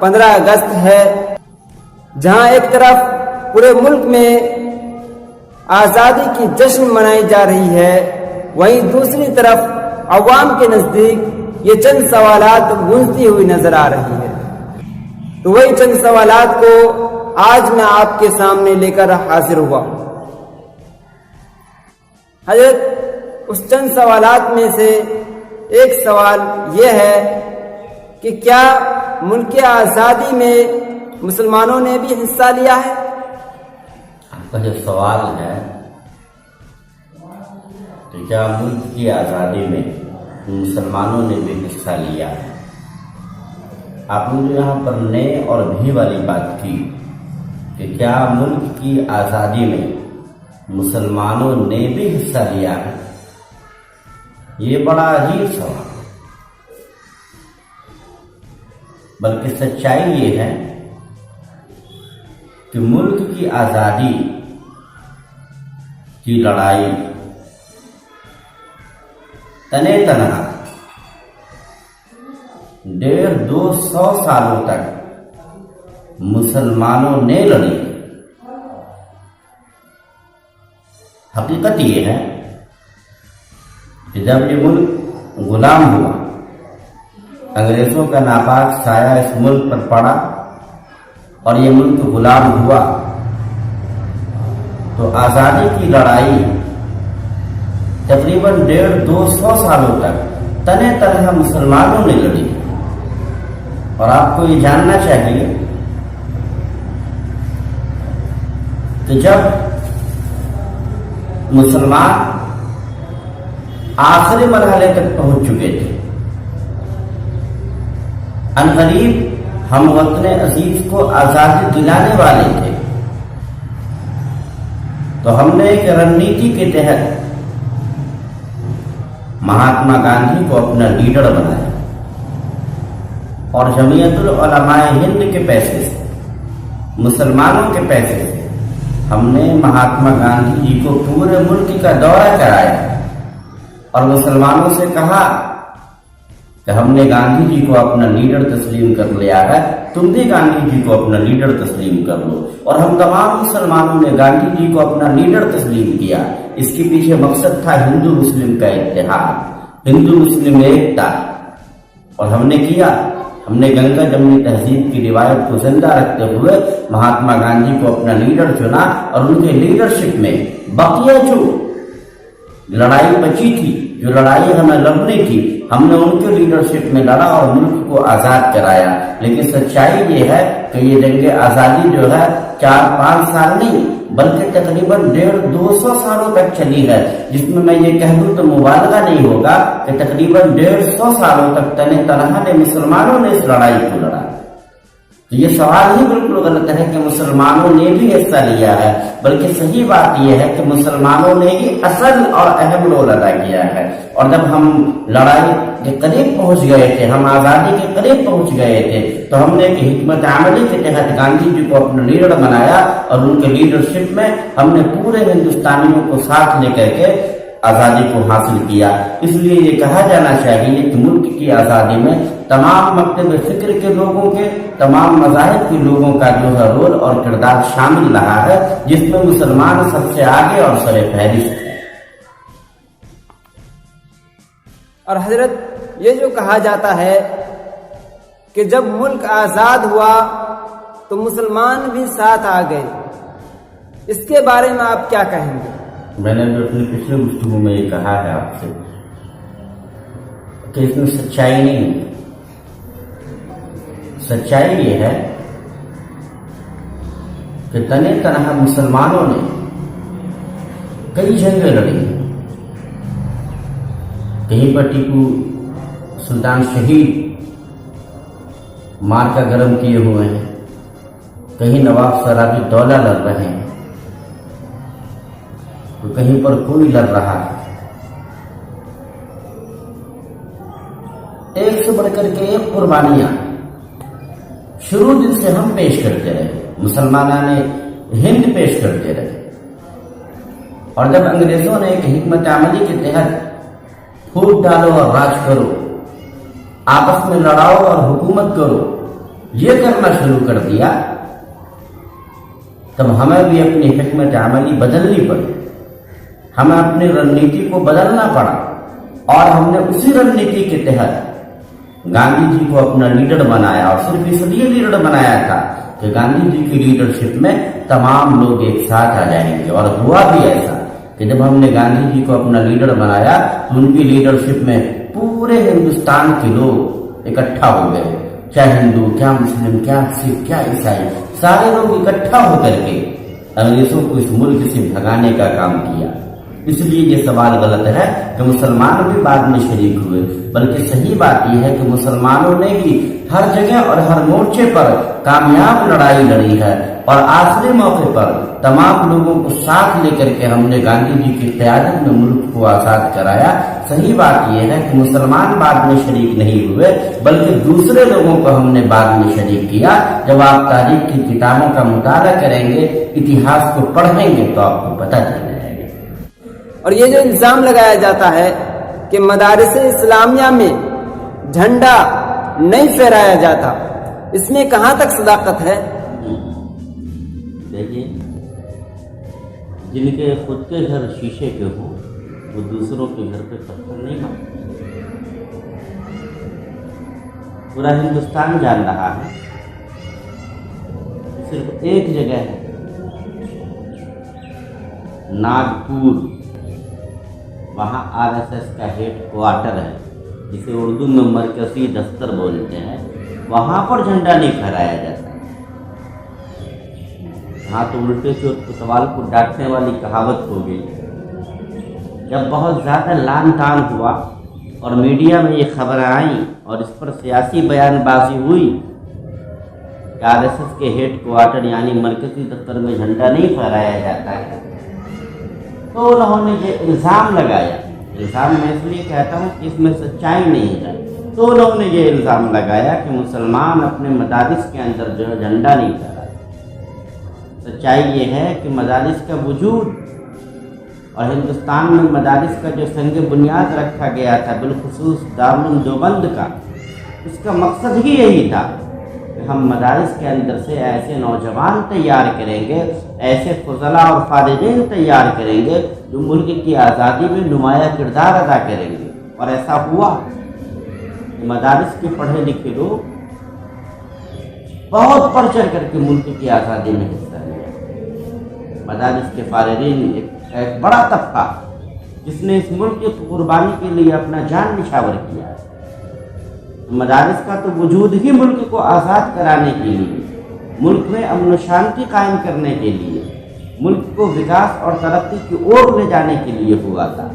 15 अगस्त है, जहां एक तरफ पूरे मुल्क में आज़ादी की जश्न मनाई जा रही है, वहीं दूसरी तरफ अवाम के नज़दीक ये चंद सवालात गूंजती हुई नजर आ रही है। तो वही चंद सवालात को आज मैं आपके सामने लेकर हाजिर हुआ। हजरत, उस चंद सवालात में से एक सवाल यह है कि क्या मुल्क आज़ादी में मुसलमानों ने भी हिस्सा लिया है? आपका जो सवाल है कि क्या मुल्क की आज़ादी में मुसलमानों ने भी हिस्सा लिया है। आपने जो यहाँ पर ने और भी वाली बात की कि क्या मुल्क की आज़ादी में मुसलमानों ने भी हिस्सा लिया है, ये बड़ा अजीब सवाल। बल्कि सच्चाई ये है कि मुल्क की आज़ादी की लड़ाई तने तनहा 150-200 सालों तक मुसलमानों ने लड़ी। हकीकत ये है कि जब ये मुल्क गुलाम हुआ, अंग्रेजों का नापाक साया इस मुल्क पर पड़ा और ये मुल्क गुलाम हुआ, तो आज़ादी की लड़ाई तकरीबन 150-200 सालों तक तने तनहा मुसलमानों ने लड़ी। और आपको ये जानना चाहिए कि जब मुसलमान आखिरी मरहले तक पहुंच चुके थे, अनकरीब हम वतन अजीज को आज़ादी दिलाने वाले थे, तो हमने एक रणनीति के तहत महात्मा गांधी को अपना लीडर बनाया और जमीयतुल उलमाए हिंद के पैसे से, मुसलमानों के पैसे से हमने महात्मा गांधी जी को पूरे मुल्क का दौरा कराया और मुसलमानों से कहा कि हमने गांधी जी को अपना लीडर तस्लीम कर लिया है, तुम भी गांधी जी को अपना लीडर तस्लीम कर लो। और हम तमाम मुसलमानों ने गांधी जी को अपना लीडर तस्लीम किया। इसके पीछे मकसद था हिंदू मुस्लिम का इत्तेहाद, हिंदू मुस्लिम एकता। और हमने किया, हमने गंगा जमनी तहजीब की रिवायत को जिंदा रखते हुए महात्मा गांधी को अपना लीडर चुना और उनके लीडरशिप में बकिया जो लड़ाई बची थी, जो लड़ाई हमें लड़नी थी, हमने उनके लीडरशिप में लड़ा और मुल्क को आज़ाद कराया। लेकिन सच्चाई ये है कि ये जंग आज़ादी जो है 4-5 साल नहीं बल्कि तकरीबन 150-200 सालों तक चली है, जिसमें मैं ये कह दूं तो मुबालगा नहीं होगा कि तकरीबन 150 सालों तक तने तनहा ने मुसलमानों ने इस लड़ाई को लड़ा। तो ये सवाल ही बिल्कुल गलत है कि मुसलमानों ने भी हिस्सा लिया है, बल्कि सही बात यह है कि मुसलमानों ने ही असल और अहम रोल अदा किया है। और जब हम लड़ाई के करीब पहुंच गए थे, हम आज़ादी के करीब पहुंच गए थे, तो हमने एक हिकमत अमली के तहत गांधी जी को अपना लीडर बनाया और उनके लीडरशिप में हमने पूरे हिंदुस्तानियों को साथ लेकर के आज़ादी को हासिल किया। इसलिए ये कहा जाना चाहिए कि मुल्क की आज़ादी में तमाम मकतब फिक्र के लोगों के, तमाम मज़ाहिब के लोगों का जो है रोल और किरदार शामिल रहा है, जिसमें मुसलमान सबसे आगे और सरे फहरिस्त है। और हजरत, ये जो कहा जाता है कि जब मुल्क आज़ाद हुआ तो मुसलमान भी साथ आ गए, इसके बारे में आप क्या कहेंगे? मैंने जो अपने पिछले गुफ्तगू में ये कहा है आपसे कि इसमें सच्चाई नहीं है। सच्चाई ये है कि तने तनहा मुसलमानों ने कई जंगें लड़ी। कहीं पर टीपू सुल्तान शहीद मार्का गरम किए हुए हैं, कहीं नवाब सराबी दौला लड़ रहे हैं, तो कहीं पर कोई लड़ रहा है। एक से बढ़कर के एक कुर्बानियां शुरू दिन से हम पेश करते रहे, मुसलमानों ने हिंद पेश करते रहे। और जब अंग्रेजों ने एक हिकमत अमली के तहत फूट डालो और राज करो, आपस में लड़ाओ और हुकूमत करो, ये करना शुरू कर दिया, तब हमें भी अपनी हिकमत अमली बदलनी पड़ी, हमें अपनी रणनीति को बदलना पड़ा। और हमने उसी रणनीति के तहत गांधी जी को अपना लीडर बनाया, और सिर्फ इसलिए लीडर बनाया था कि गांधी जी की लीडरशिप में तमाम लोग एक साथ आ जाएंगे। और हुआ भी ऐसा कि जब हमने गांधी जी को अपना लीडर बनाया तो उनकी लीडरशिप में पूरे हिंदुस्तान के लोग इकट्ठा हो गए, क्या हिंदू, क्या मुस्लिम, क्या सिख, क्या ईसाई, सारे लोग इकट्ठा होकर के अंग्रेजों को इस मुल्क से भगाने का काम किया। इसलिए ये सवाल गलत है कि मुसलमान भी बाद में शरीक हुए, बल्कि सही बात यह है कि मुसलमानों ने भी हर जगह और हर मोर्चे पर कामयाब लड़ाई लड़ी है। और आखिरी मौके पर तमाम लोगों को साथ लेकर के हमने गांधी जी की क़यादत में मुल्क को आज़ाद कराया। सही बात यह है कि मुसलमान बाद में शरीक नहीं हुए, बल्कि दूसरे लोगों को हमने बाद में शरीक किया। जब आप तारीख की किताबों का मुताला करेंगे, इतिहास को पढ़ेंगे, तो आपको पता चलेगा। और ये जो इल्जाम लगाया जाता है कि मदारिस इस्लामिया में झंडा नहीं फहराया जाता, इसमें कहां तक सदाकत है? देखिए, जिनके खुद के घर शीशे के हो वो दूसरों के घर पे पत्थर नहीं मारते। पूरा हिंदुस्तान जान रहा है, सिर्फ एक जगह है, नागपुर, वहाँ आरएसएस का हेड क्वार्टर है, जिसे उर्दू में मरकज़ी दफ्तर बोलते हैं। वहाँ पर झंडा नहीं फहराया जाता। हाँ, तो उल्टे चोर कोतवाल को डांटने वाली कहावत हो गई। जब बहुत ज़्यादा लान तान हुआ और मीडिया में ये खबरें आई और इस पर सियासी बयानबाजी हुई कि आरएसएस के हेड क्वार्टर यानी मरकज़ी दफ्तर में झंडा नहीं फहराया जाता है, तो उन्होंने ये इल्ज़ाम लगाया। इल्ज़ाम मैं इसलिए कहता हूँ कि इसमें सच्चाई नहीं है। तो उन्होंने ये इल्ज़ाम लगाया कि मुसलमान अपने मदारिस के अंदर जो है झंडा नहीं फहराते। सच्चाई ये है कि मदारिस का वजूद और हिंदुस्तान में मदारिस का जो संग बुनियाद रखा गया था, बिलखुसूस दारुल देवबंद का, उसका मकसद ही यही था कि हम मदारिस के अंदर से ऐसे नौजवान तैयार करेंगे, ऐसे फजला और फारिगीन तैयार करेंगे जो मुल्क की आज़ादी में नुमाया किरदार अदा करेंगे। और ऐसा हुआ कि मदारिस के पढ़े लिखे लोग बहुत बढ़ चढ़ करके मुल्क की आज़ादी में हिस्सा लिया। मदारिस के फारिगीन एक बड़ा तबका जिसने इस मुल्क की कुर्बानी के लिए अपना जान निछावर किया। मदारिस का तो वजूद ही मुल्क को आज़ाद कराने के लिए, मुल्क में अमन व शांति कायम करने के लिए, मुल्क को विकास और तरक्की की ओर ले जाने के लिए हुआ था।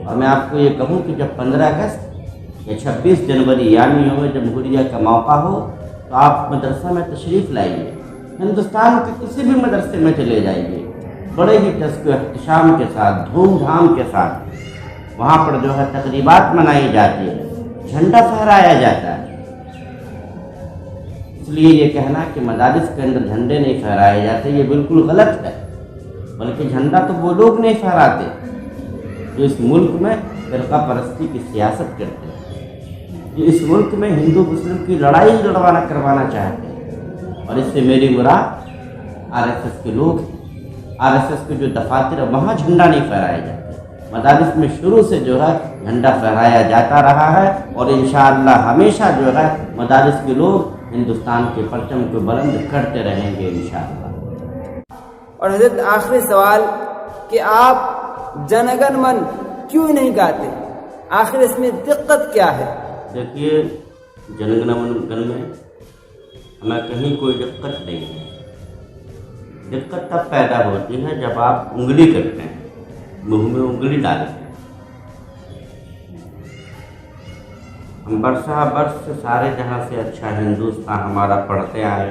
और मैं आपको ये कहूँ कि जब 15 अगस्त या 26 जनवरी यानी यौम जमहूरिया का मौका हो, तो आप मदरसा में तशरीफ़ लाइए, हिंदुस्तान के किसी भी मदरसे में चले जाइए, बड़े ही टस्क एहतशाम के साथ, धूमधाम के साथ वहाँ पर जो है तकरीबात मनाई जाती है, झंडा फहराया जाता है। इसलिए ये कहना कि मदारिस के अंदर झंडे नहीं फहराए जाते, ये बिल्कुल गलत है। बल्कि झंडा तो वो लोग नहीं फहराते जो इस मुल्क में फ़िरका परस्ती की सियासत करते हैं, जो इस मुल्क में हिंदू मुस्लिम की लड़ाई लड़वाना करवाना चाहते हैं। और इससे मेरी मुराद आरएसएस के लोग हैं। आरएसएस के जो दफातर वहाँ झंडा नहीं फहराया जाता। मदारिस में शुरू से जो है झंडा फहराया जाता रहा है और इंशाअल्लाह हमेशा जो है मदारिस के लोग हिंदुस्तान के परचम को बुलंद करते रहेंगे इंशाअल्लाह। और हजरत आखिरी सवाल कि आप जनगण मन क्यों नहीं गाते, आखिर इसमें दिक्कत क्या है? देखिए, जनगण मन में हमें कहीं कोई दिक्कत नहीं है। दिक्कत तब पैदा होती है जब आप उंगली करते हैं, मुंह में उंगली डालते हैं। हम बरसा बरस से सारे जहाँ से अच्छा हिंदुस्तान हमारा पढ़ते आए।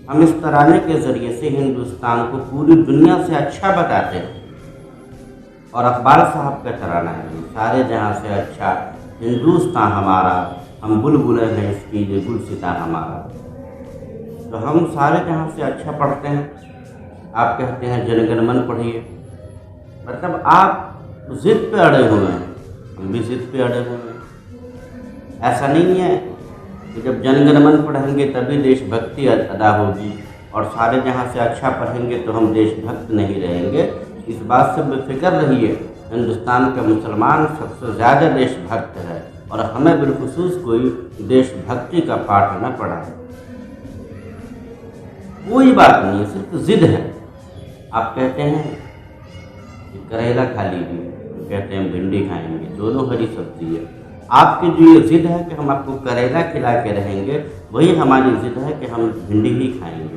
हम इस तराने के ज़रिए से हिंदुस्तान को पूरी दुनिया से अच्छा बताते हैं। और अकबाल साहब का तराना है, सारे जहाँ से अच्छा हिंदुस्तान हमारा, हम बुलबुल हैं इसकी ये गुलसिता हमारा। तो हम सारे जहाँ से अच्छा पढ़ते हैं। आप कहते हैं जनगण मन पढ़िए, मतलब आप ज़िद पे अड़े हुए हैं, हम भी ज़िद पे अड़े हुए हैं। ऐसा नहीं है कि जब जनगणमन पढ़ेंगे तभी देशभक्ति अदा होगी, और सारे जहाँ से अच्छा पढ़ेंगे तो हम देशभक्त नहीं रहेंगे। इस बात से बेफिक्र रहिए, हिंदुस्तान का मुसलमान सबसे ज़्यादा देशभक्त है और हमें बिलखुसूस कोई देशभक्ति का पाठ न पढ़ाए। कोई बात नहीं है, सिर्फ ज़िद है। आप कहते हैं कि करेला खा लीजिए, हम कहते हैं भिंडी खाएंगे, दोनों हरी सब्जी है। आपकी जो ये ज़िद है कि हम आपको करेला खिला के रहेंगे, वही हमारी ज़िद है कि हम भिंडी ही खाएंगे।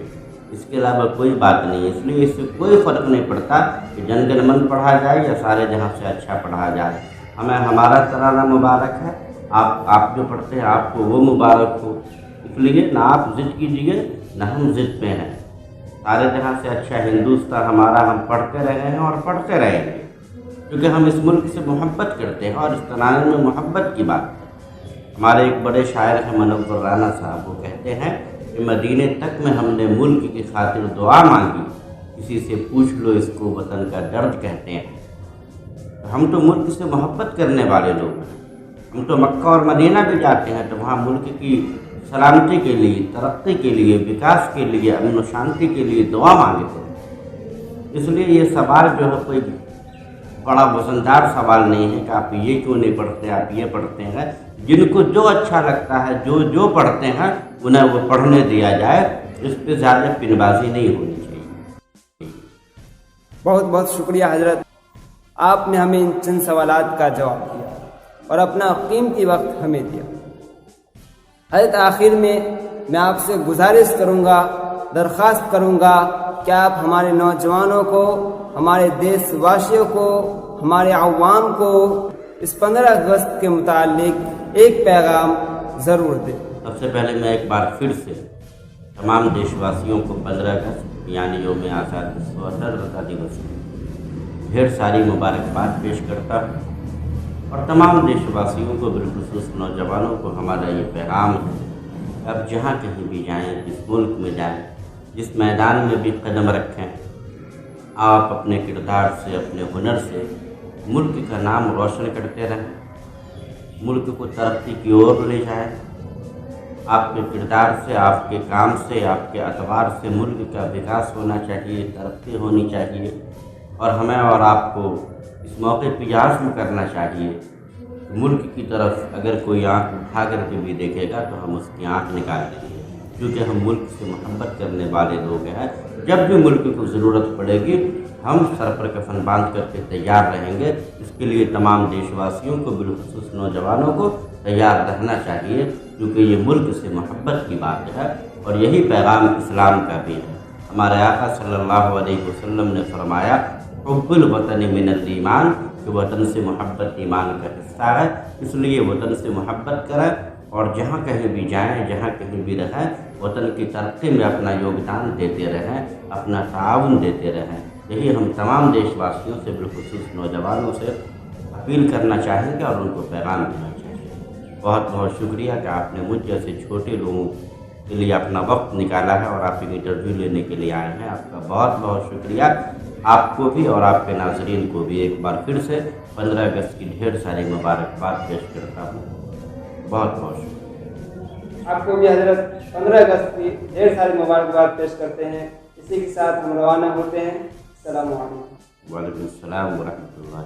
इसके अलावा कोई बात नहीं है। इसलिए इससे कोई फ़र्क नहीं पड़ता कि जनगणमन पढ़ा जाए या सारे जहाँ से अच्छा पढ़ा जाए। हमें हमारा तराना मुबारक है, आप जो पढ़ते हैं आपको वो मुबारक हो। इसलिए ना आप ज़िद कीजिए ना हम ज़िद पे हैं। सारे जहाँ से अच्छा हिंदुस्तान हमारा, हम पढ़ते रहे हैं और पढ़ते रहेंगे, क्योंकि हम इस मुल्क से मोहब्बत करते हैं और इस तराने में मोहब्बत की बात है। हमारे एक बड़े शायर हैं मनव्वर राना साहब, वो कहते हैं कि मदीने तक में हमने मुल्क की खातिर दुआ मांगी, किसी से पूछ लो इसको वतन का दर्द कहते हैं। हम तो मुल्क से मोहब्बत करने वाले लोग हैं। हम तो मक्का और मदीना भी जाते हैं तो वहाँ मुल्क की सलामती के लिए, तरक्की के लिए, विकास के लिए, अमन व शांति के लिए दुआ मांगते हैं। इसलिए ये सवाल जो है कोई बड़ा वजनदार सवाल नहीं है कि आप ये क्यों नहीं पढ़ते, आप ये पढ़ते हैं। जिनको जो अच्छा लगता है, जो पढ़ते हैं उन्हें वो पढ़ने दिया जाए। इस पर ज़्यादा पिनबाजी नहीं होनी चाहिए। बहुत बहुत शुक्रिया हजरत, आपने हमें इन चंद सवालात का जवाब दिया और अपना कीमती वक्त हमें दिया। हजरत आखिर में मैं आपसे गुजारिश करूँगा, दरख्वास्त करूँगा कि आप हमारे नौजवानों को, हमारे देशवासियों को, हमारे अवाम को इस 15 अगस्त के मुतालिक एक पैगाम ज़रूर दें। सबसे पहले मैं एक बार फिर से तमाम देशवासियों को 15 अगस्त यानी यौम आज़ादी स्वतंत्रता दिवस की ढेर सारी मुबारकबाद पेश करता हूँ और तमाम देशवासियों को, बिलखुसूस नौजवानों को हमारा ये पैगाम है, अब जहाँ कहीं भी जाएँ, जिस मुल्क में जाएँ, जिस मैदान में भी कदम रखें, आप अपने किरदार से, अपने हुनर से मुल्क का नाम रोशन करते रहें, मुल्क को तरक्की की ओर ले जाएं। आपके किरदार से, आपके काम से, आपके अतबार से मुल्क का विकास होना चाहिए, तरक्की होनी चाहिए। और हमें और आपको इस मौके पर आज़म करना चाहिए, मुल्क की तरफ अगर कोई आँख उठा करके भी देखेगा तो हम उसकी आँख निकाल देंगे, क्योंकि हम मुल्क से मोहब्बत करने वाले लोग हैं। जब भी मुल्क को ज़रूरत पड़ेगी हम सर पर कफन बांध करके तैयार रहेंगे। इसके लिए तमाम देशवासियों को, बिलखुसूस नौजवानों को तैयार रहना चाहिए, क्योंकि ये मुल्क से मोहब्बत की बात है और यही पैगाम इस्लाम का भी है। हमारे आका सल्लल्लाहु अलैहि वसल्लम ने फरमाया, हुब्बुल वतन मिनल ईमान, कि वतन से मोहब्बत ईमान का हिस्सा है। इसलिए वतन से मोहब्बत करें और जहाँ कहीं भी जाएं, जहाँ कहीं भी रहें, वतन की तरक्की में अपना योगदान देते रहें, अपना ताउन देते रहें। यही हम तमाम देशवासियों से, बिलखुसूस नौजवानों से अपील करना चाहेंगे और उनको पैगाम देना चाहेंगे। बहुत बहुत शुक्रिया कि आपने मुझ जैसे छोटे लोगों के लिए अपना वक्त निकाला है और आप इंटरव्यू लेने के लिए आए हैं। आपका बहुत बहुत शुक्रिया। आपको भी और आपके नाज़रीन को भी एक बार फिर से 15 अगस्त की ढेर सारी मुबारकबाद पेश करता हूँ। बहुत बहुत शुक्रिया। आपको भी हजरत 15 अगस्त की ढेर सारी मुबारकबाद पेश करते हैं। इसी के साथ हम रवाना होते हैं। अस्सलामु अलैकुम। वालेकुम सलाम व रहमतुल्लाह।